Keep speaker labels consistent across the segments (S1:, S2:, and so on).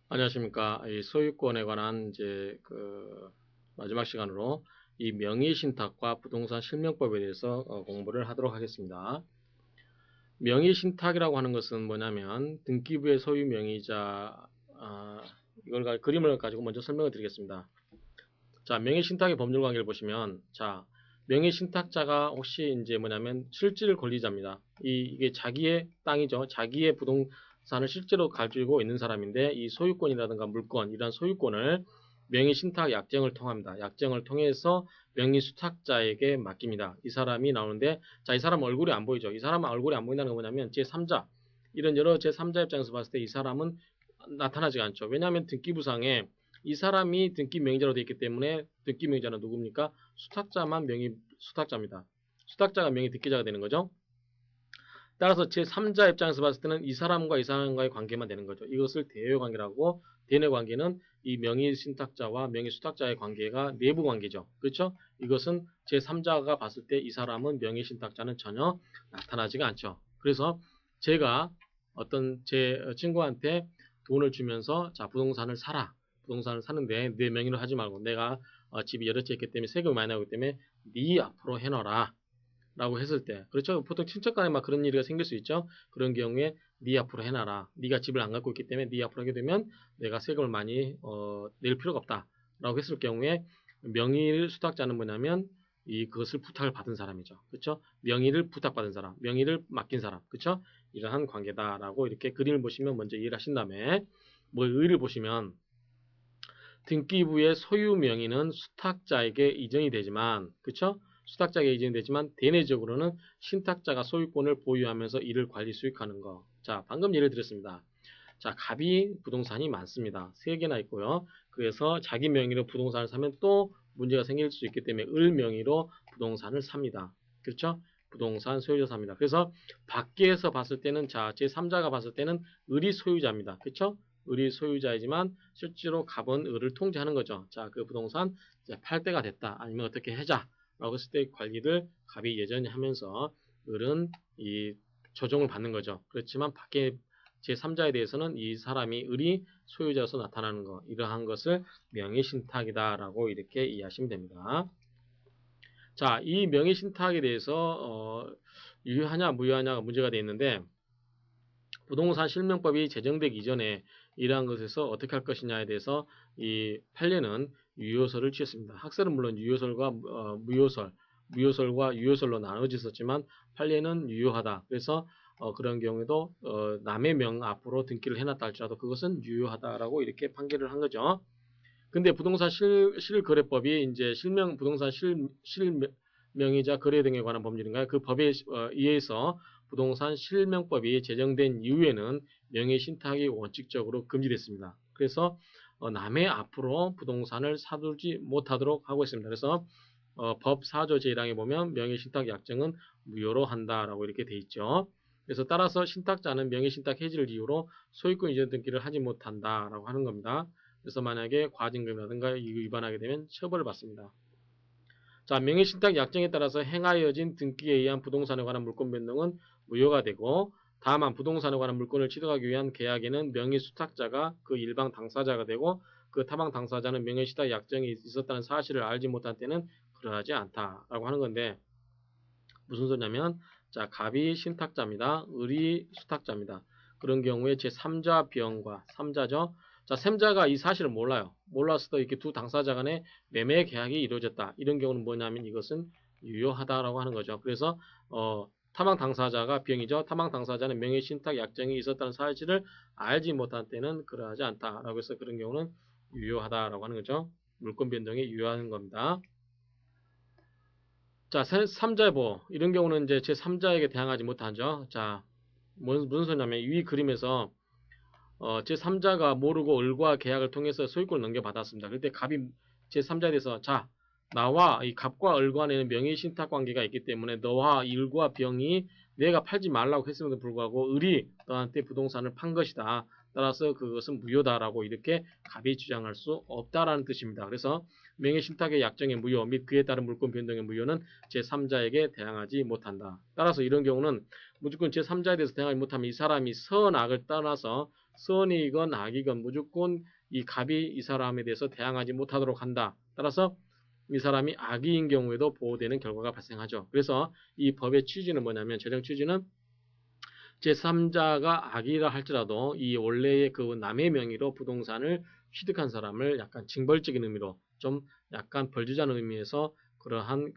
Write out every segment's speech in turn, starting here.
S1: 안녕하십니까. 이 소유권에 관한 이제 마지막 시간으로 이 명의신탁과 부동산 실명법에 대해서 공부를 하도록 하겠습니다. 명의신탁이라고 하는 것은 뭐냐면 등기부의 소유 명의자, 이걸 그림을 가지고 먼저 설명을 드리겠습니다. 자, 명의신탁의 법률관계를 보시면, 자, 명의신탁자가 혹시 이제 뭐냐면 실질 권리자입니다. 이게 자기의 땅이죠. 자기의 부동산을 실제로 가지고 있는 사람인데 이 소유권이라든가 물권, 이런 소유권을 명의신탁 약정을 통합니다. 약정을 통해서 명의수탁자에게 맡깁니다. 이 사람이 나오는데, 자, 이 사람 얼굴이 안 보이죠. 이 사람 얼굴이 안 보인다는 건 뭐냐면 제3자, 이런 여러 제3자 입장에서 봤을 때 이 사람은 나타나지가 않죠. 왜냐하면 등기부상에 이 사람이 등기 명의자로 되어 있기 때문에 등기 명의자는 누굽니까? 수탁자만 명의 수탁자입니다. 수탁자가 명의 등기자가 되는 거죠. 따라서 제3자 입장에서 봤을 때는 이 사람과의 관계만 되는 거죠. 이것을 대여 관계라고, 대내 관계는 이 명의 신탁자와 명의 수탁자의 관계가 내부 관계죠. 그렇죠? 이것은 제3자가 봤을 때 이 사람은 명의 신탁자는 전혀 나타나지가 않죠. 그래서 제가 어떤 제 친구한테 돈을 주면서 자, 부동산을 사라. 부동산을 사는데 내 명의로 하지 말고 내가 집이 여러 채 있기 때문에 세금을 많이 나오기 때문에 네 앞으로 해놔라. 라고 했을 때, 그렇죠? 보통 친척 간에 막 그런 일이 생길 수 있죠? 그런 경우에 네 앞으로 해놔라. 네가 집을 안 갖고 있기 때문에 네 앞으로 하게 되면 내가 세금을 많이 낼 필요가 없다. 라고 했을 경우에 명의를 수탁자는 뭐냐면 그것을 부탁을 받은 사람이죠. 그렇죠? 명의를 부탁받은 사람, 명의를 맡긴 사람. 그렇죠? 이러한 관계다라고 이렇게 그림을 보시면 먼저 이해를 하신 다음에 뭐 의를 보시면 등기부의 소유 명의는 수탁자에게 이전이 되지만, 그쵸? 수탁자에게 이전이 되지만 대내적으로는 신탁자가 소유권을 보유하면서 이를 관리 수익하는 거. 자, 방금 예를 들었습니다. 자, 갑이 부동산이 많습니다. 3개나 있고요. 그래서 자기 명의로 부동산을 사면 또 문제가 생길 수 있기 때문에 을 명의로 부동산을 삽니다. 그렇죠? 부동산 소유자 삽니다. 그래서 밖에서 봤을 때는, 자, 제3자가 봤을 때는 을이 소유자입니다. 그렇죠? 을이 소유자이지만 실제로 갑은 을을 통제하는 거죠. 자, 그 부동산 이제 팔 때가 됐다. 아니면 어떻게 하자. 라고 했을 때 관리를 갑이 예전에 하면서 을은 이 조정을 받는 거죠. 그렇지만 밖에 제3자에 대해서는 이 사람이 을이 소유자로서 나타나는 것, 이러한 것을 명의신탁이다라고 이렇게 이해하시면 됩니다. 자, 이 명의신탁에 대해서 유효하냐 무효하냐가 문제가 되어 있는데, 부동산 실명법이 제정되기 이전에 이러한 것에서 어떻게 할 것이냐에 대해서 이 판례는 유효설을 취했습니다. 학설은 물론 유효설과 무효설과 유효설로 나눠져 있었지만 판례는 유효하다. 그래서 그런 경우에도 남의 명 앞으로 등기를 해놨다 할지라도 그것은 유효하다라고 이렇게 판결을 한 거죠. 근데 부동산 실거래법이 이제 부동산 실명의자 거래 등에 관한 법률인가요? 그 법에 의해서 부동산 실명법이 제정된 이후에는 명의신탁이 원칙적으로 금지됐습니다. 그래서 남의 앞으로 부동산을 사두지 못하도록 하고 있습니다. 그래서 법 4조 제1항에 보면 명의신탁 약정은 무효로 한다라고 이렇게 돼 있죠. 그래서 따라서 신탁자는 명의신탁 해지를 이유로 소유권 이전 등기를 하지 못한다라고 하는 겁니다. 그래서 만약에 과징금이라든가 이거 위반하게 되면 처벌을 받습니다. 자, 명의신탁 약정에 따라서 행하여진 등기에 의한 부동산에 관한 물권 변동은 무효가 되고, 다만 부동산에 관한 물권을 취득하기 위한 계약에는 명의수탁자가 그 일방 당사자가 되고, 그 타방 당사자는 명의신탁 약정이 있었다는 사실을 알지 못한 때는 그러하지 않다라고 하는 건데, 무슨 소리냐면, 자, 갑이 신탁자입니다. 을이 수탁자입니다. 그런 경우에 제3자 비용과 3자죠. 자, 셈자가 이 사실을 몰라요. 몰랐을 이렇게 두 당사자 간에 매매 계약이 이루어졌다. 이런 경우는 뭐냐면 이것은 유효하다라고 하는 거죠. 그래서 타방 당사자가 비용이죠. 타방 당사자는 명의 신탁 약정이 있었다는 사실을 알지 못한 때는 그러하지 않다라고 해서 그런 경우는 유효하다라고 하는 거죠. 물권 변동이 유효한 겁니다. 자, 3자의 보호. 이런 경우는 이제 제3자에게 대항하지 못하죠. 자, 무슨 소리냐면 이 그림에서 제3자가 모르고 을과 계약을 통해서 소유권을 넘겨받았습니다. 그때 갑이 제3자에 대해서 자, 나와 이 갑과 을 간에는 명의신탁 관계가 있기 때문에 너와 을과 병이 내가 팔지 말라고 했음에도 불구하고 을이 너한테 부동산을 판 것이다. 따라서 그것은 무효다라고 이렇게 갑이 주장할 수 없다라는 뜻입니다. 그래서 명의신탁의 약정의 무효 및 그에 따른 물권 변동의 무효는 제3자에게 대항하지 못한다. 따라서 이런 경우는 무조건 제3자에 대해서 대항하지 못하면 이 사람이 선악을 떠나서 선이건 악이건 무조건 이 갑이 이 사람에 대해서 대항하지 못하도록 한다. 따라서 이 사람이 악의인 경우에도 보호되는 결과가 발생하죠. 그래서 이 법의 취지는 뭐냐면, 재정 취지는 제3자가 악이라 할지라도 이 원래의 그 남의 명의로 부동산을 취득한 사람을 약간 징벌적인 의미로 좀 약간 벌 주자는 의미에서 그러한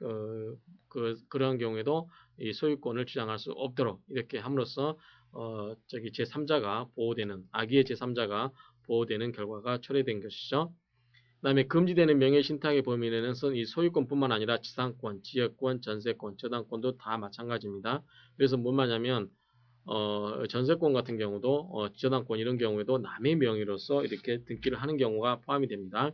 S1: 그러한 경우에도 이 소유권을 주장할 수 없도록 이렇게 함으로써 제3자가 보호되는, 악의의 제3자가 보호되는 결과가 초래된 것이죠. 그다음에 금지되는 명예신탁의 범위 내는 이 소유권뿐만 아니라 지상권, 지역권, 전세권, 저당권도 다 마찬가지입니다. 그래서 뭔 말이냐면 전세권 같은 경우도 저당권 이런 경우에도 남의 명의로서 이렇게 등기를 하는 경우가 포함이 됩니다.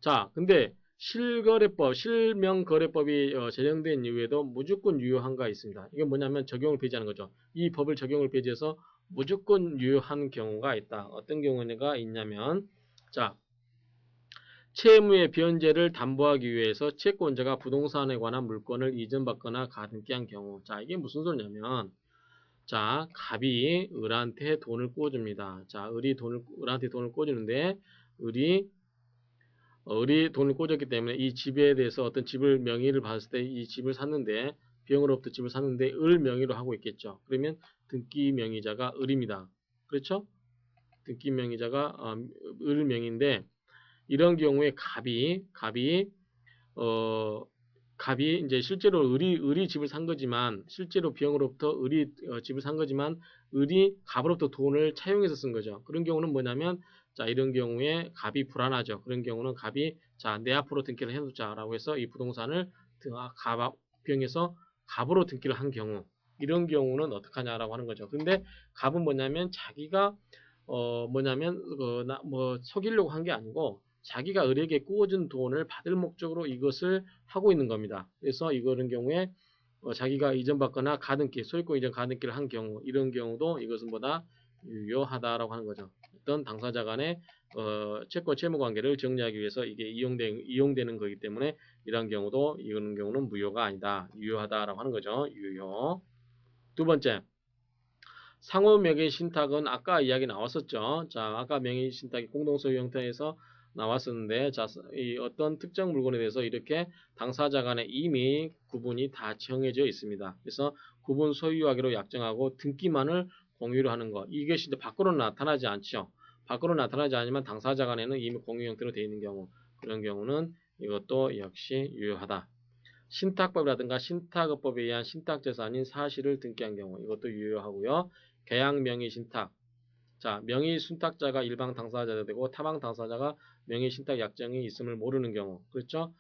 S1: 자, 근데 실거래법, 실명거래법이 제정된 이후에도 무조건 유효한가 있습니다. 이게 뭐냐면 적용을 폐지하는 거죠. 이 법을 적용을 폐지해서 무조건 유효한 경우가 있다. 어떤 경우가 있냐면, 자, 채무의 변제를 담보하기 위해서 채권자가 부동산에 관한 물건을 이전받거나 가등기한 경우. 자, 이게 무슨 소리냐면, 자, 갑이 을한테 돈을 꿔줍니다. 자, 을한테 돈을 꿔주는데, 을이 돈을 꿔줬기 때문에 이 집에 대해서 어떤 집을 명의를 받았을 때 이 집을 샀는데, 비용으로부터 집을 샀는데 을 명의로 하고 있겠죠. 그러면 등기 명의자가 을입니다. 그렇죠? 등기 명의자가 을 명의인데, 이런 경우에 갑이 이제 실제로 을이 집을 산 거지만, 실제로 비용으로부터 을이 집을 산 거지만, 을이 갑으로부터 돈을 차용해서 쓴 거죠. 그런 경우는 뭐냐면, 자, 이런 경우에 갑이 불안하죠. 그런 경우는 갑이, 자, 내 앞으로 등기를 해두자라고 해서 이 부동산을 비용에서 갑으로 등기를 한 경우, 이런 경우는 어떻게 하냐라고 하는 거죠. 근데 갑은 뭐냐면 자기가 속이려고 한 게 아니고, 자기가 을에게 꾸어준 돈을 받을 목적으로 이것을 하고 있는 겁니다. 그래서 이런 경우에 자기가 이전받거나 가등기, 소유권 이전 가등기를 한 경우, 이런 경우도 이것은 뭐다? 유효하다라고 하는 거죠. 어떤 당사자 간의 채권 채무 관계를 정리하기 위해서 이게 이용되는 거기 때문에 이런 경우는 무효가 아니다. 유효하다라고 하는 거죠. 유효. 두 번째, 상호 명의 신탁은 아까 이야기 나왔었죠. 자, 아까 명의 신탁이 공동소유 형태에서 나왔었는데, 자, 이 어떤 특정 물건에 대해서 이렇게 당사자 간에 이미 구분이 다 정해져 있습니다. 그래서 구분 소유하기로 약정하고 등기만을 공유로 하는 것. 이것이 이제 밖으로 나타나지 않죠. 밖으로 나타나지 않지만 당사자 간에는 이미 공유 형태로 되어 있는 경우, 그런 경우는 이것도 역시 유효하다. 신탁법이라든가 신탁업법에 의한 신탁재산인 사실을 등기한 경우, 이것도 유효하고요. 계약 명의 신탁. 자, 명의 순탁자가 일방 당사자가 되고 타방 당사자가 명의 신탁 약정이 있음을 모르는 경우. 그렇죠?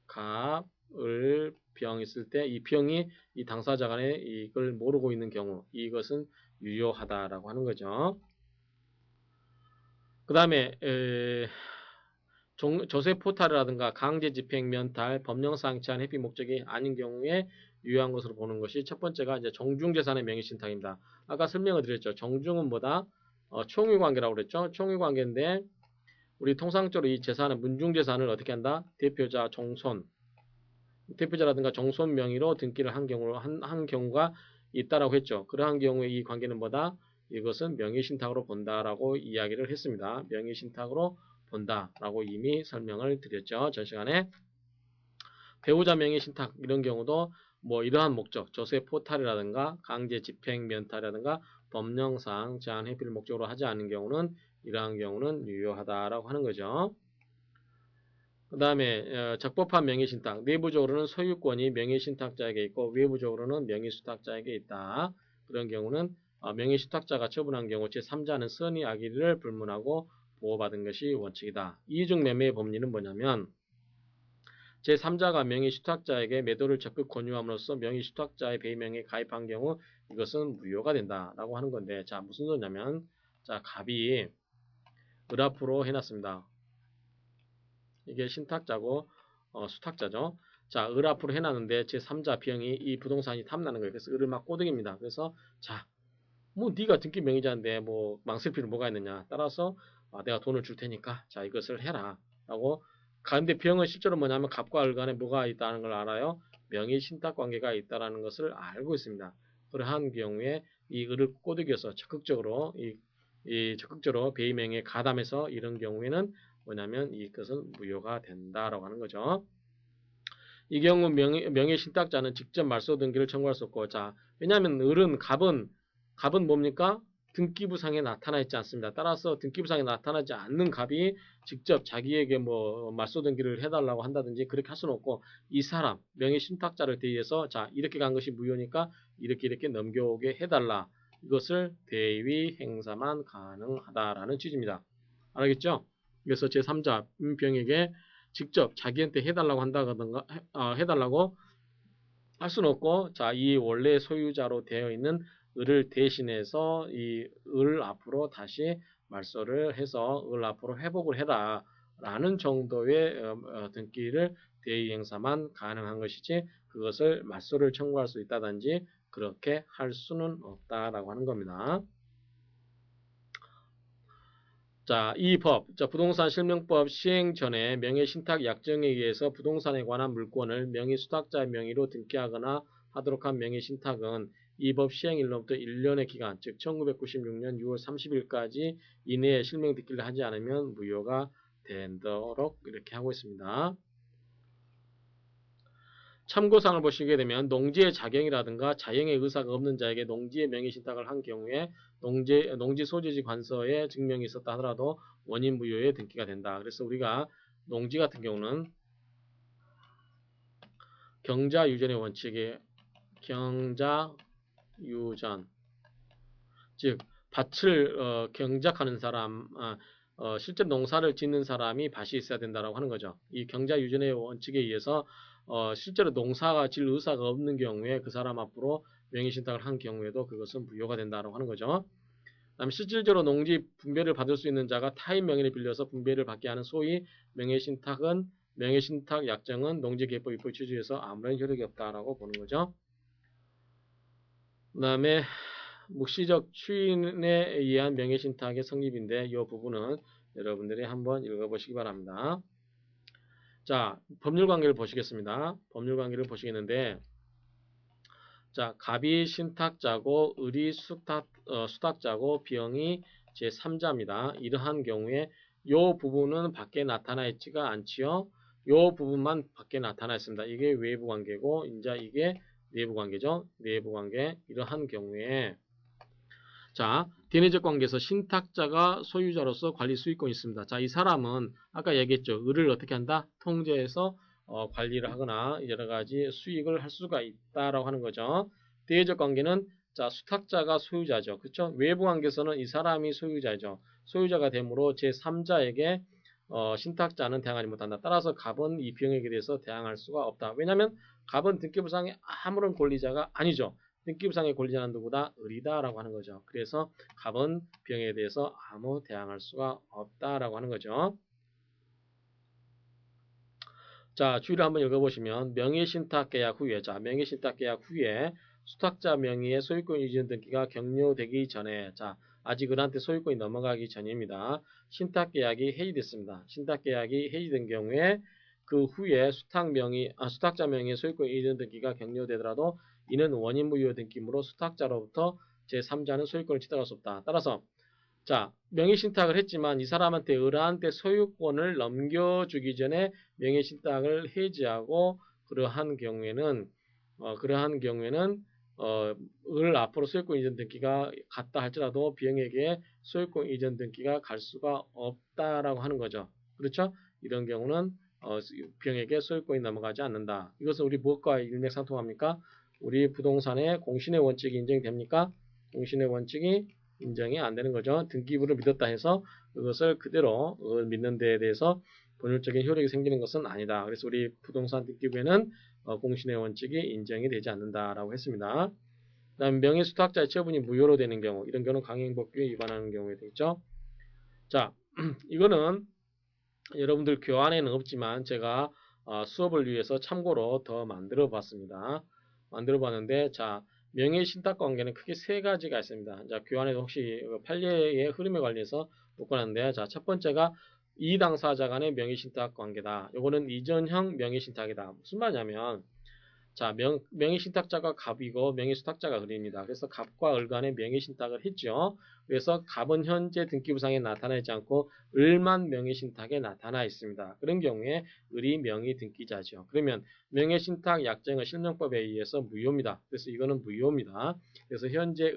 S1: 갑, 을, 병 있을 때 이 병이 이 당사자 간에 이걸 모르고 있는 경우, 이것은 유효하다라고 하는 거죠. 그 다음에 조세 포탈이라든가 강제 집행 면탈, 법령상 제한 회피 목적이 아닌 경우에 유효한 것으로 보는 것이 첫 번째가 이제 정중재산의 명의신탁입니다. 아까 설명을 드렸죠. 정중은 뭐다? 총유관계라고 그랬죠. 총유관계인데 우리 통상적으로 이 재산은 문중재산을 어떻게 한다? 대표자라든가 정손 명의로 등기를 한 경우가 있다라고 했죠. 그러한 경우에 이 관계는 뭐다? 이것은 명의신탁으로 본다라고 이야기를 했습니다. 명의신탁으로 본다라고 이미 설명을 드렸죠. 전 시간에. 배우자 명의신탁 이런 경우도 뭐 이러한 목적, 조세 포탈이라든가 강제 집행 면탈이라든가 법령상 제한 회피를 목적으로 하지 않는 경우는 이러한 경우는 유효하다라고 하는 거죠. 그 다음에 적법한 명의신탁, 내부적으로는 소유권이 명의신탁자에게 있고 외부적으로는 명의수탁자에게 있다. 그런 경우는 명의수탁자가 처분한 경우 제3자는 선의 악의를 불문하고 보호받은 것이 원칙이다. 이중매매의 법리는 뭐냐면 제3자가 명의수탁자에게 매도를 적극 권유함으로써 명의수탁자의 배명에 가입한 경우 이것은 무효가 된다라고 하는 건데, 자, 무슨 소리냐면, 자, 갑이 을 앞으로 해놨습니다. 이게 신탁자고 수탁자죠. 자, 을 앞으로 해놨는데 제3자 B형이 이 부동산이 탐나는 거예요. 그래서 을을 막 꼬드깁니다. 그래서 자, 뭐 네가 등기 명의자인데 뭐 망설 필요 뭐가 있느냐. 따라서 내가 돈을 줄 테니까 자 이것을 해라 라고. 근데 B형은 실제로 뭐냐면 갑과 을 간에 뭐가 있다는 걸 알아요. 명의 신탁 관계가 있다는 것을 알고 있습니다. 그러한 경우에 이 을을 꼬드겨서 적극적으로 이 이 적극적으로 배의명예에 가담해서 이런 경우에는 뭐냐면 이것은 무효가 된다라고 하는 거죠. 이 경우 명예신탁자는 직접 말소 등기를 청구할 수 없고, 자, 왜냐하면 갑은 뭡니까? 등기부상에 나타나 있지 않습니다. 따라서 등기부상에 나타나지 않는 갑이 직접 자기에게 뭐 말소 등기를 해달라고 한다든지 그렇게 할 수는 없고, 이 사람 명예신탁자를 대의해서 자, 이렇게 간 것이 무효니까 이렇게 넘겨오게 해달라. 이것을 대의 행사만 가능하다라는 취지입니다. 알겠죠? 그래서 제3자 병에게 직접 자기한테 해달라고 한다든가 해달라고 할 수는 없고, 자, 이 원래 소유자로 되어 있는 을을 대신해서 이 을 앞으로 다시 말소를 해서 을 앞으로 회복을 해라라는 정도의 등기를 대의 행사만 가능한 것이지 그것을 말소를 청구할 수 있다든지 그렇게 할 수는 없다라고 하는 겁니다. 자, 이 법, 부동산 실명법 시행 전에 명예신탁 약정에 의해서 부동산에 관한 물권을 명의수탁자의 명의로 등기하거나 하도록 한 명예신탁은 이 법 시행일로부터 1년의 기간, 즉 1996년 6월 30일까지 이내에 실명 등기를 하지 않으면 무효가 되도록 이렇게 하고 있습니다. 참고사항을 보시게 되면 농지의 자경이라든가 자영의 의사가 없는 자에게 농지의 명의신탁을 한 경우에 농지 소재지 관서에 증명이 있었다 하더라도 원인 무효에 등기가 된다. 그래서 우리가 농지 같은 경우는 경자유전의 원칙이 경자유전, 즉 밭을 경작하는 사람, 실제 농사를 짓는 사람이 밭이 있어야 된다라고 하는 거죠. 이 경자유전의 원칙에 의해서 실제로 농사가 질 의사가 없는 경우에 그 사람 앞으로 명의신탁을 한 경우에도 그것은 무효가 된다라고 하는 거죠. 그다음에 실질적으로 농지 분배를 받을 수 있는 자가 타인 명의를 빌려서 분배를 받게 하는 소위 명예신탁 약정은 농지개법 입법 취지에서 아무런 효력이 없다라고 보는 거죠. 그다음에 묵시적 추인에 의한 명예신탁의 성립인데 이 부분은 여러분들이 한번 읽어보시기 바랍니다. 자, 법률관계를 보시겠습니다. 법률관계를 보시겠는데, 자, 갑이 신탁자고 을이 수탁자고 병이 제3자입니다. 이러한 경우에 이 부분은 밖에 나타나 있지가 않지요. 이 부분만 밖에 나타나 있습니다. 이게 외부 관계고, 이제 이게 내부 관계죠. 내부 관계. 이러한 경우에 자, 대내적 관계에서 신탁자가 소유자로서 관리 수익권이 있습니다. 자, 이 사람은 아까 얘기했죠. 을을 어떻게 한다? 통제해서 관리를 하거나 여러 가지 수익을 할 수가 있다라고 하는 거죠. 대외적 관계는 자, 수탁자가 소유자죠. 그렇죠? 외부 관계에서는 이 사람이 소유자죠. 소유자가 되므로 제3자에게 신탁자는 대항하지 못한다. 따라서 갑은 이 병에게 대해서 대항할 수가 없다. 왜냐하면 갑은 등기부상의 아무런 권리자가 아니죠. 등기부상의 권리자는 누구다? 을이다라고 하는 거죠. 그래서 갑은 병에 대해서 아무 대항할 수가 없다라고 하는 거죠. 자, 주의를 한번 읽어보시면 명예신탁계약 후에, 자, 명예신탁계약 후에 수탁자 명의의 소유권 이전 등기가 격려되기 전에, 자, 아직 을한테 소유권이 넘어가기 전입니다. 신탁계약이 해지됐습니다. 신탁계약이 해지된 경우에 그 후에 수탁자 명의의 소유권 이전 등기가 격려되더라도 이는 원인 무효 등기므로 수탁자로부터 제3자는 소유권을 취득할 수 없다. 따라서 자, 명의신탁을 했지만 이 사람한테 을한테 소유권을 넘겨주기 전에 명의신탁을 해지하고 그러한 경우에는 을 앞으로 소유권 이전 등기가 갔다 할지라도 병에게 소유권 이전 등기가 갈 수가 없다라고 하는 거죠. 그렇죠? 이런 경우는 병에게 소유권이 넘어가지 않는다. 이것은 우리 무엇과 일맥상통합니까? 우리 부동산의 공신의 원칙이 인정됩니까? 공신의 원칙이 인정이 안 되는 거죠. 등기부를 믿었다 해서 그것을 그대로 믿는 데에 대해서 법률적인 효력이 생기는 것은 아니다. 그래서 우리 부동산 등기부에는 공신의 원칙이 인정이 되지 않는다라고 했습니다. 그다음 명예수탁자의 처분이 무효로 되는 경우, 이런 경우는 강행법규에 위반하는 경우에 되겠죠. 자, 이거는 여러분들 교환에는 없지만 제가 수업을 위해서 참고로 더 만들어 봤습니다. 만들어 봤는데, 자, 명예신탁 관계는 크게 세 가지가 있습니다. 자, 교환에도 혹시 판례의 흐름에 관련해서 묶어놨는데요. 자, 첫 번째가 이 당사자 간의 명예신탁 관계다. 요거는 이전형 명예신탁이다. 무슨 말이냐면, 자, 명예신탁자가 갑이고 명예수탁자가 을입니다. 그래서 갑과 을 간의 명예신탁을 했죠. 그래서 갑은 현재 등기부상에 나타나 있지 않고 을만 명의신탁에 나타나 있습니다. 그런 경우에 을이 명의 등기자죠. 그러면 명의신탁 약정은 실명법에 의해서 무효입니다. 그래서 이거는 무효입니다. 그래서 현재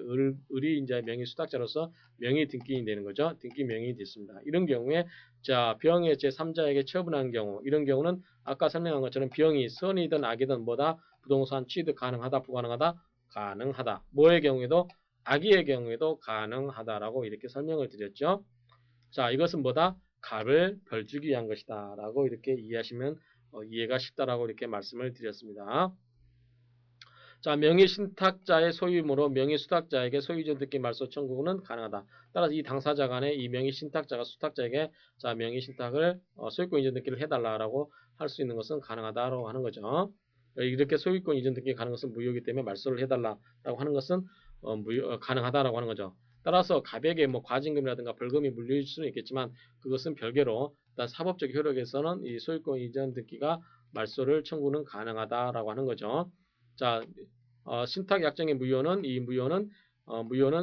S1: 을이 이제 명의수탁자로서 명의 등기인이 되는 거죠. 등기 명의이 됐습니다. 이런 경우에 자, 병의 제3자에게 처분한 경우, 이런 경우는 아까 설명한 것처럼 병이 선이든 악이든 뭐다? 부동산 취득 가능하다, 불가능하다? 가능하다. 뭐의 경우에도 악의의 경우에도 가능하다라고 이렇게 설명을 드렸죠. 자, 이것은 뭐다? 갑을 벌주기 위한 것이다 라고 이렇게 이해하시면 이해가 쉽다라고 이렇게 말씀을 드렸습니다. 자, 명의신탁자의 소유이므로 명의수탁자에게 소유이전 등기 말소 청구는 가능하다. 따라서 이 당사자 간에 이 명의신탁자가 수탁자에게 자, 명의신탁을 소유권 이전 등기를 해달라고 할 수 있는 것은 가능하다라고 하는 거죠. 이렇게 소유권 이전 등기 가능한 것은 무효이기 때문에 말소를 해달라라고 하는 것은 가능하다라고 하는 거죠. 따라서 갑에게 뭐 과징금이라든가 벌금이 물릴 수는 있겠지만 그것은 별개로 일단 사법적 효력에서는 이 소유권 이전 등기가 말소를 청구는 가능하다라고 하는 거죠. 자, 신탁 약정의 무효는 이 무효는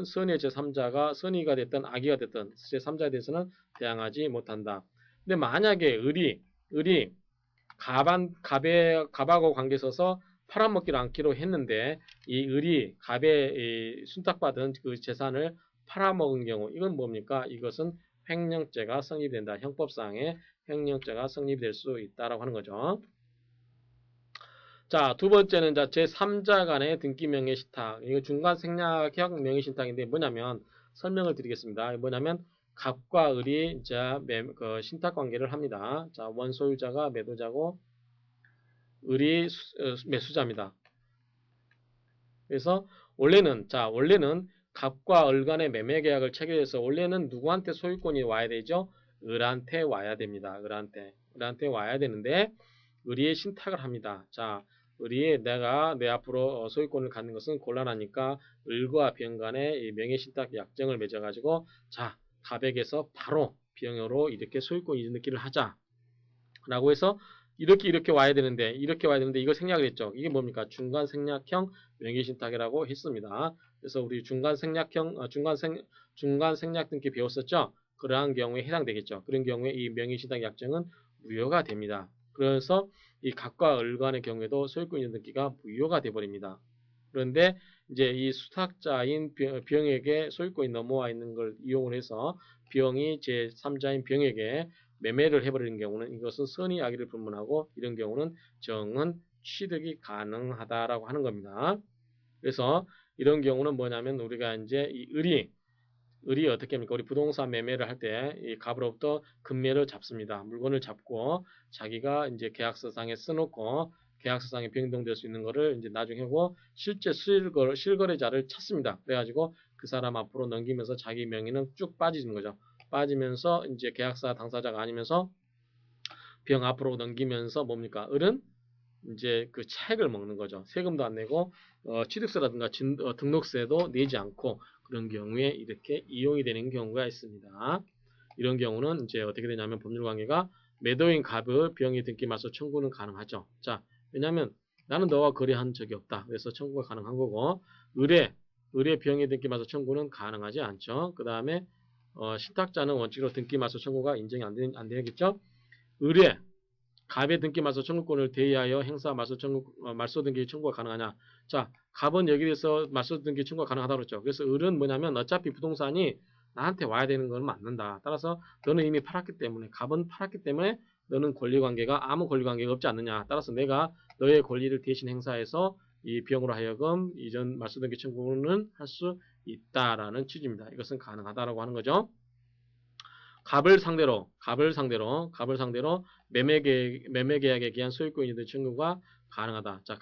S1: 선의 제3자가 선의가 됐든 악의가 됐든 제3자에 대해서는 대항하지 못한다. 근데 만약에 을이 갑하고 관계 있어서 팔아먹기를 않기로 했는데 이 을이 갑의 순탁받은 그 재산을 팔아먹은 경우 이건 뭡니까? 이것은 횡령죄가 성립된다. 형법상의 횡령죄가 성립될 수 있다라고 하는 거죠. 자, 두 번째는 제3자 간의 등기 명의 신탁. 이거 중간 생략형 명의 신탁인데 뭐냐면 설명을 드리겠습니다. 뭐냐면 갑과 을이 그 신탁 관계를 합니다. 자, 원소유자가 매도자고 을이 매수자입니다. 그래서 원래는 갑과 을 간의 매매 계약을 체결해서 원래는 누구한테 소유권이 와야 되죠? 을한테 와야 됩니다. 을한테 와야 되는데 을이 신탁을 합니다. 자, 을이 내가 내 앞으로 소유권을 갖는 것은 곤란하니까 을과 병 간의 명예신탁 약정을 맺어가지고 자, 갑에게서 바로 병으로 이렇게 소유권 이전 등기를 하자. 라고 해서 이렇게 와야 되는데 이거 생략을 했죠. 이게 뭡니까? 중간 생략형 명의신탁이라고 했습니다. 그래서 우리 중간 생략 등기 배웠었죠. 그러한 경우에 해당되겠죠. 그런 경우에 이 명의신탁 약정은 무효가 됩니다. 그래서 이 갑과 을 간의 경우에도 소유권 이전 등기가 무효가 돼 버립니다. 그런데 이제 이 수탁자인 병에게 소유권이 넘어와 있는 걸 이용을 해서 병이 제3자인 병에게 매매를 해버리는 경우는 이것은 선의 악의를 불문하고 이런 경우는 정은 취득이 가능하다라고 하는 겁니다. 그래서 이런 경우는 뭐냐면 우리가 이제 이 을이 어떻게 합니까? 우리 부동산 매매를 할 때 이 갑으로부터 금매를 잡습니다. 물건을 잡고 자기가 이제 계약서상에 써놓고 계약서상에 변동될 수 있는 거를 이제 나중에 하고 실제 실거래자를 찾습니다. 그래가지고 그 사람 앞으로 넘기면서 자기 명의는 쭉 빠지는 거죠. 빠지면서 이제 계약사 당사자가 아니면서 병 앞으로 넘기면서 뭡니까? 을은 이제 그 차익을 먹는 거죠. 세금도 안 내고 취득세라든가 등록세도 내지 않고 그런 경우에 이렇게 이용이 되는 경우가 있습니다. 이런 경우는 이제 어떻게 되냐면 법률관계가 매도인 갑을 병의 등기 맞서 청구는 가능하죠. 자, 왜냐하면 나는 너와 거래한 적이 없다. 그래서 청구가 가능한 거고 을의 병의 등기 맞서 청구는 가능하지 않죠. 그 다음에 신탁자는 원칙으로 등기 맞서 청구가 인정이 안 되겠죠. 을의 갑의 등기 말소 청구권을 대의하여 행사 말소 등기 청구가 가능하냐? 자, 갑은 여기에 대해서 말소 등기 청구가 가능하다고 그랬죠. 그래서 을은 뭐냐면 어차피 부동산이 나한테 와야 되는 건 맞는다. 따라서 너는 이미 팔았기 때문에 갑은 팔았기 때문에 너는 권리관계가 아무 권리관계가 없지 않느냐. 따라서 내가 너의 권리를 대신 행사해서 이 비용으로 하여금 이전 말소 등기 청구는 할 수 있다라는 취지입니다. 이것은 가능하다라고 하는 거죠. 갑을 상대로 매매 계약에 기한 소유권 이전 청구가 가능하다. 자,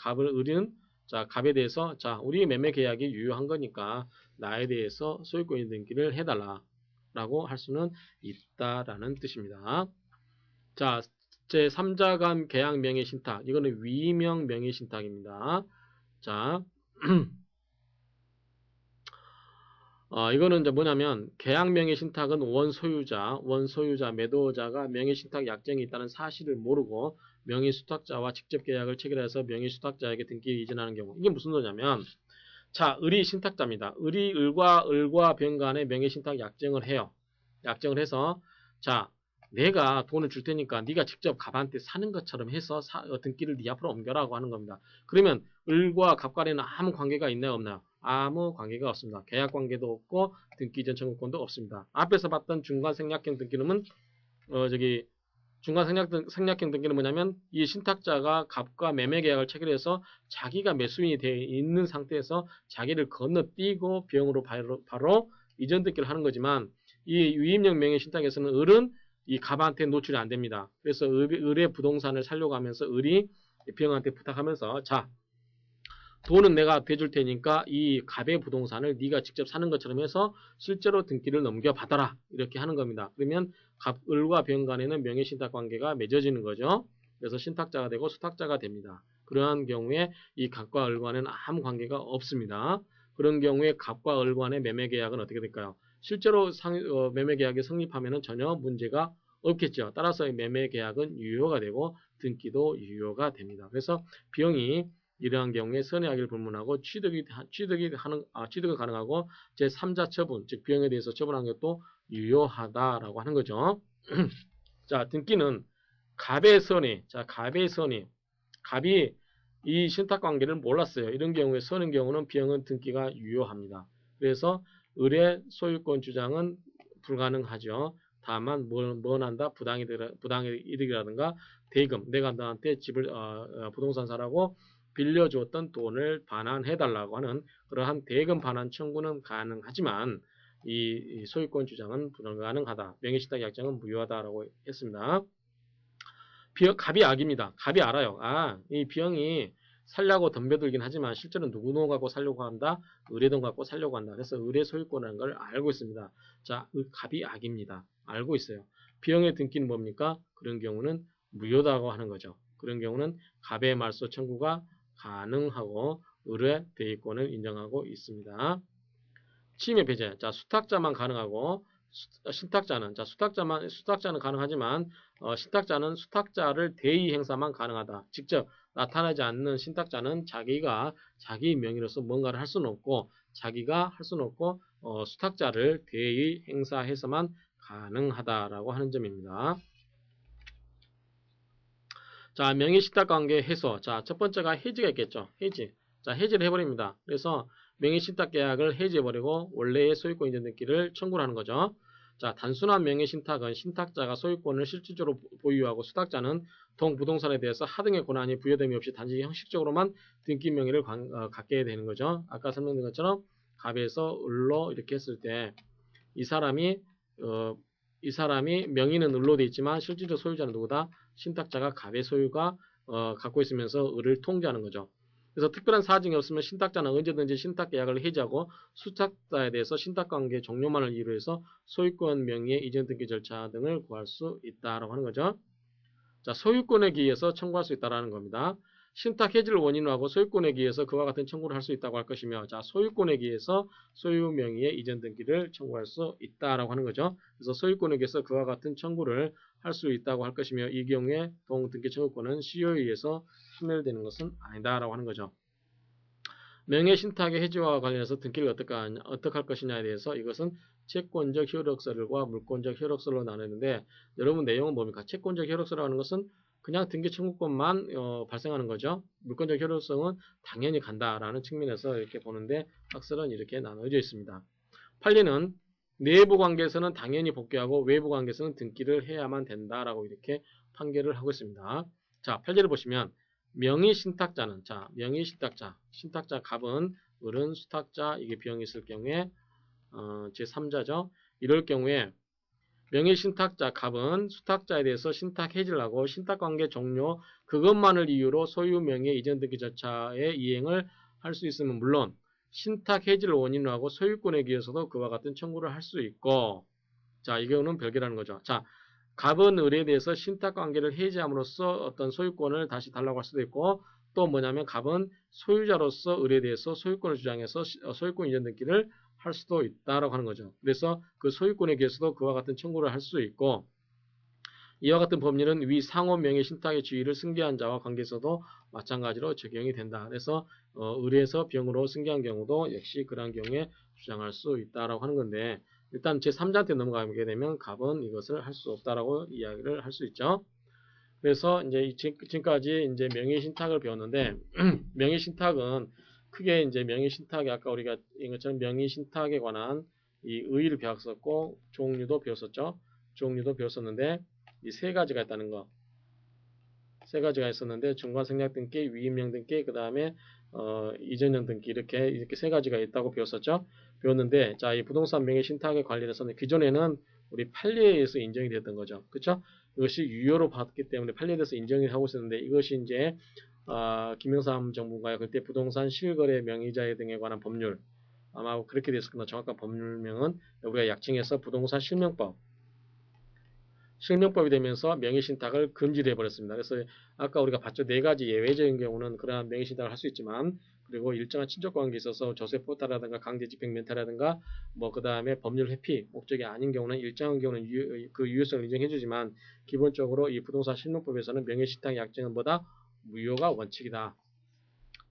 S1: 갑에 대해서 자, 우리 매매 계약이 유효한 거니까 나에 대해서 소유권 이전 등기를 해달라라고 할 수는 있다라는 뜻입니다. 자, 제3자 간 계약 명의 신탁. 이거는 위명 명의 신탁입니다. 자, 이거는 이제 뭐냐면 계약 명의 신탁은 원소유자, 매도자가 명의 신탁 약정이 있다는 사실을 모르고 명의 수탁자와 직접 계약을 체결해서 명의 수탁자에게 등기 이전하는 경우. 이게 무슨 소리냐면 자, 을이 신탁자입니다. 을과 병 간의 명예신탁 약정을 해요. 약정을 해서 자, 내가 돈을 줄 테니까 네가 직접 갑한테 사는 것처럼 해서 등기를 네 앞으로 옮겨라고 하는 겁니다. 그러면 을과 갑 간에는 아무 관계가 있나요, 없나요? 아무 관계가 없습니다. 계약 관계도 없고 등기 이전 청구권도 없습니다. 앞에서 봤던 중간 생략형 등기는 중간 생략형 등기는 뭐냐면 이 신탁자가 갑과 매매 계약을 체결해서 자기가 매수인이 되어 있는 상태에서 자기를 건너뛰고 병으로 바로 이전 등기를 하는 거지만 이 위임령 명의 신탁에서는 을은 이 갑한테 노출이 안 됩니다. 그래서 을의 부동산을 살려고 하면서 을이 병한테 부탁하면서 자, 돈은 내가 대줄 테니까 이 갑의 부동산을 네가 직접 사는 것처럼 해서 실제로 등기를 넘겨받아라. 이렇게 하는 겁니다. 그러면 을과 병 간에는 명예신탁 관계가 맺어지는 거죠. 그래서 신탁자가 되고 수탁자가 됩니다. 그러한 경우에 이 갑과 을 간에는 아무 관계가 없습니다. 그런 경우에 갑과 을 간의 매매계약은 어떻게 될까요? 실제로 매매계약이 성립하면 전혀 문제가 없겠죠. 따라서 매매계약은 유효가 되고 등기도 유효가 됩니다. 그래서 병이 이러한 경우에 선의하기를 불문하고 취득이 가능하고 제3자 처분, 즉 병에 대해서 처분하는 것도 유효하다라고 하는 거죠. 자, 등기는 갑의 선의, 갑이 이 신탁 관계를 몰랐어요. 이런 경우에 선인 경우는 병은 등기가 유효합니다. 그래서 을의 소유권 주장은 불가능하죠. 다만 뭘 한다? 부당이득이라든가 대금, 내가 너한테 집을 부동산 사라고 빌려주었던 돈을 반환해달라고 하는 그러한 대금 반환 청구는 가능하지만 이 소유권 주장은 불가능하다. 명예신탁 약정은 무효하다라고 했습니다. 갑이 악입니다. 갑이 알아요. 이 병이 살려고 덤벼들긴 하지만 실제로 누구 돈 갖고 살려고 한다? 을의 돈 갖고 살려고 한다. 그래서 을의 소유권이라는 걸 알고 있습니다. 자, 갑이 악입니다. 알고 있어요. 병의 등기는 뭡니까? 그런 경우는 무효다고 하는 거죠. 그런 경우는 갑의 말소 청구가 가능하고 을의 대의권을 인정하고 있습니다. 침해 배제. 자, 수탁자만 가능하고 신탁자는 수탁자는 가능하지만 신탁자는 수탁자를 대의 행사만 가능하다. 직접 나타나지 않는 신탁자는 자기가 자기 명의로서 뭔가를 할 수는 없고 자기가 할 수는 없고 수탁자를 대의 행사해서만 가능하다라고 하는 점입니다. 자, 명의신탁관계 해소. 자, 첫 번째가 해지가 있겠죠. 해지. 자, 해지를 해버립니다. 그래서 명의신탁계약을 해지해버리고 원래의 소유권 이전 등기를 청구를 하는 거죠. 자, 단순한 명의신탁은 신탁자가 소유권을 실질적으로 보유하고 수탁자는 동부동산에 대해서 하등의 권한이 부여됨이 없이 단지 형식적으로만 등기 명의를 갖게 되는 거죠. 아까 설명드린 것처럼 갑에서 을로 이렇게 했을 때 이 사람이 명의는 을로 돼 있지만 실질적 소유자는 누구다? 신탁자가 갑의 소유가 갖고 있으면서 을을 통제하는 거죠. 그래서 특별한 사정이 없으면 신탁자는 언제든지 신탁계약을 해지하고 수탁자에 대해서 신탁관계 종료만을 이유로 해서 소유권 명의의 이전 등기 절차 등을 구할 수 있다라고 하는 거죠. 자, 소유권에 기해서 청구할 수 있다라는 겁니다. 신탁 해지를 원인으로 하고 소유권에 기해서 그와 같은 청구를 할 수 있다고 할 것이며, 자, 소유권에 기해서 소유 명의의 이전 등기를 청구할 수 있다라고 하는 거죠. 그래서 소유권에 기해서 그와 같은 청구를 할 수 있다고 할 것이며, 이 경우에 동등기 청구권은 시효에 의해서 소멸되는 것은 아니다라고 하는 거죠. 명예 신탁의 해지와 관련해서 등기를 어떻게 할 것이냐에 대해서 이것은 채권적 효력서를과 물권적 효력서로 나누는데, 여러분 내용은 뭡니까? 채권적 효력서라는 것은 그냥 등기 청구권만 발생하는 거죠. 물권적 효력성은 당연히 간다라는 측면에서 이렇게 보는데 학설은 이렇게 나눠져 있습니다. 판례는 내부 관계에서는 당연히 복귀하고 외부 관계에서는 등기를 해야만 된다라고 이렇게 판결을 하고 있습니다. 자, 판례를 보시면 명의신탁자는, 자, 신탁자 갑은 을은 수탁자, 이게 병이 있을 경우에 제3자죠. 이럴 경우에 명의신탁자 갑은 수탁자에 대해서 신탁 해지를 하고 신탁관계 종료 그것만을 이유로 소유 명의 이전 등기 절차의 이행을 할 수 있으면 물론 신탁 해지를 원인으로 하고 소유권에 기해서도 그와 같은 청구를 할 수 있고, 자, 이 경우는 별개라는 거죠. 자, 갑은 을에 대해서 신탁관계를 해지함으로써 어떤 소유권을 다시 달라고 할 수도 있고, 또 뭐냐면 갑은 소유자로서 을에 대해서 소유권을 주장해서 소유권 이전 등기를 할 수도 있다라고 하는 거죠. 그래서 그 소유권에 기해서도 그와 같은 청구를 할 수 있고, 이와 같은 법률은 위 상호 명의 신탁의 지위를 승계한 자와 관계에서도 마찬가지로 적용이 된다. 그래서 의뢰에서 병으로 승계한 경우도 역시 그러한 경우에 주장할 수 있다라고 하는 건데 일단 제3자한테 넘어가게 되면 갑은 이것을 할 수 없다라고 이야기를 할 수 있죠. 그래서 이제 지금까지 이제 명의신탁을 배웠는데 명의신탁은 크게 이제 명의신탁이 아까 우리가 이 것처럼 명의신탁에 관한 이 의의를 배웠었고 종류도 배웠었죠. 종류도 배웠었는데 이 세 가지가 있다는 거. 세 가지가 있었는데 중과생략 등기, 위임령 등기, 그 다음에 이전령 등기 이렇게 세 가지가 있다고 배웠었죠. 배웠는데 자, 이 부동산 명의 신탁에 관련해서는 기존에는 우리 판례에 의해서 인정이 됐던 거죠. 그렇죠? 이것이 유효로 봤기 때문에 판례에 대해서 인정을 하고 있었는데 이것이 이제 김영삼 정부가 그때 부동산 실거래 명의자 등에 관한 법률 아마 그렇게 됐을 거나 정확한 법률명은 우리가 약칭해서 부동산 실명법 실명법이 되면서 명의신탁을 금지를 해버렸습니다. 그래서 아까 우리가 봤죠. 네 가지 예외적인 경우는 그러한 명의신탁을 할 수 있지만 그리고 일정한 친족 관계에 있어서 조세 포탈이라든가 강제 집행 면탈이라든가 뭐 그 다음에 법률 회피 목적이 아닌 경우는 일정한 경우는 그 유효성을 인정해주지만 기본적으로 이 부동산 실명법에서는 명의신탁 약정은 뭐다? 무효가 원칙이다.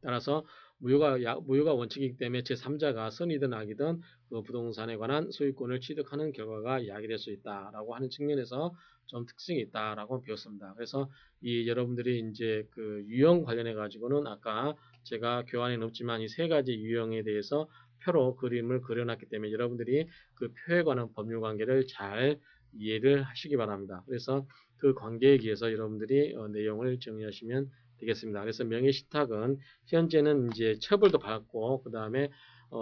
S1: 따라서 무효가 원칙이기 때문에 제3자가 선이든 악이든 그 부동산에 관한 소유권을 취득하는 결과가 야기될 수 있다라고 하는 측면에서 좀 특징이 있다라고 배웠습니다. 그래서 이 여러분들이 이제 그 유형 관련해 가지고는 아까 제가 교환에 없지만 이 세 가지 유형에 대해서 표로 그림을 그려놨기 때문에 여러분들이 그 표에 관한 법률 관계를 잘 이해를 하시기 바랍니다. 그래서 그 관계에 의해서 여러분들이 내용을 정리하시면 되겠습니다. 그래서 명의신탁은 현재는 이제 처벌도 받고 그 다음에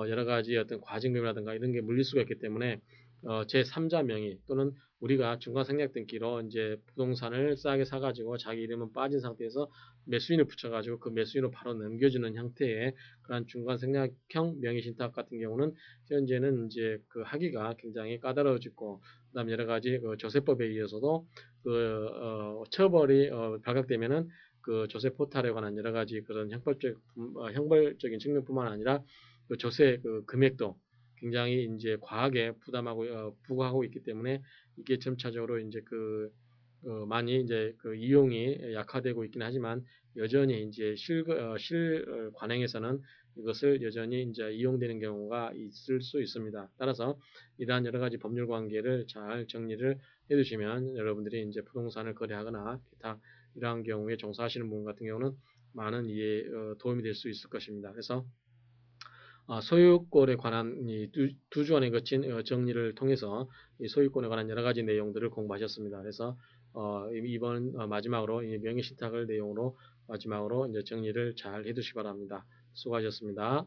S1: 여러 가지 어떤 과징금이라든가 이런 게 물릴 수가 있기 때문에 제3자 명의 또는 우리가 중과생략등기로 이제 부동산을 싸게 사가지고 자기 이름은 빠진 상태에서 매수인을 붙여가지고 그 매수인으로 바로 넘겨주는 형태의 그런 중과생략형 명의신탁 같은 경우는 현재는 이제 그 하기가 굉장히 까다로워지고 그다음 여러 가지 그 조세법에 의해서도 그 처벌이 발각되면은 그 조세 포탈에 관한 여러 가지 그런 형벌적인 측면뿐만 아니라 그 조세 그 금액도 굉장히 이제 과하게 부담하고 부과하고 있기 때문에 이게 점차적으로 이제 그 많이 이제 그 이용이 약화되고 있긴 하지만 여전히 이제 실 관행에서는 이것을 여전히 이제 이용되는 경우가 있을 수 있습니다. 따라서 이러한 여러 가지 법률 관계를 잘 정리를 해두시면 여러분들이 이제 부동산을 거래하거나 기타 이러한 경우에 종사하시는 분 같은 경우는 많은 이해 도움이 될 수 있을 것입니다. 그래서 소유권에 관한 이 두 주간에 거친 정리를 통해서 이 소유권에 관한 여러 가지 내용들을 공부하셨습니다. 그래서 이번 마지막으로 이 명의신탁을 내용으로 마지막으로 이제 정리를 잘 해두시기 바랍니다. 수고하셨습니다.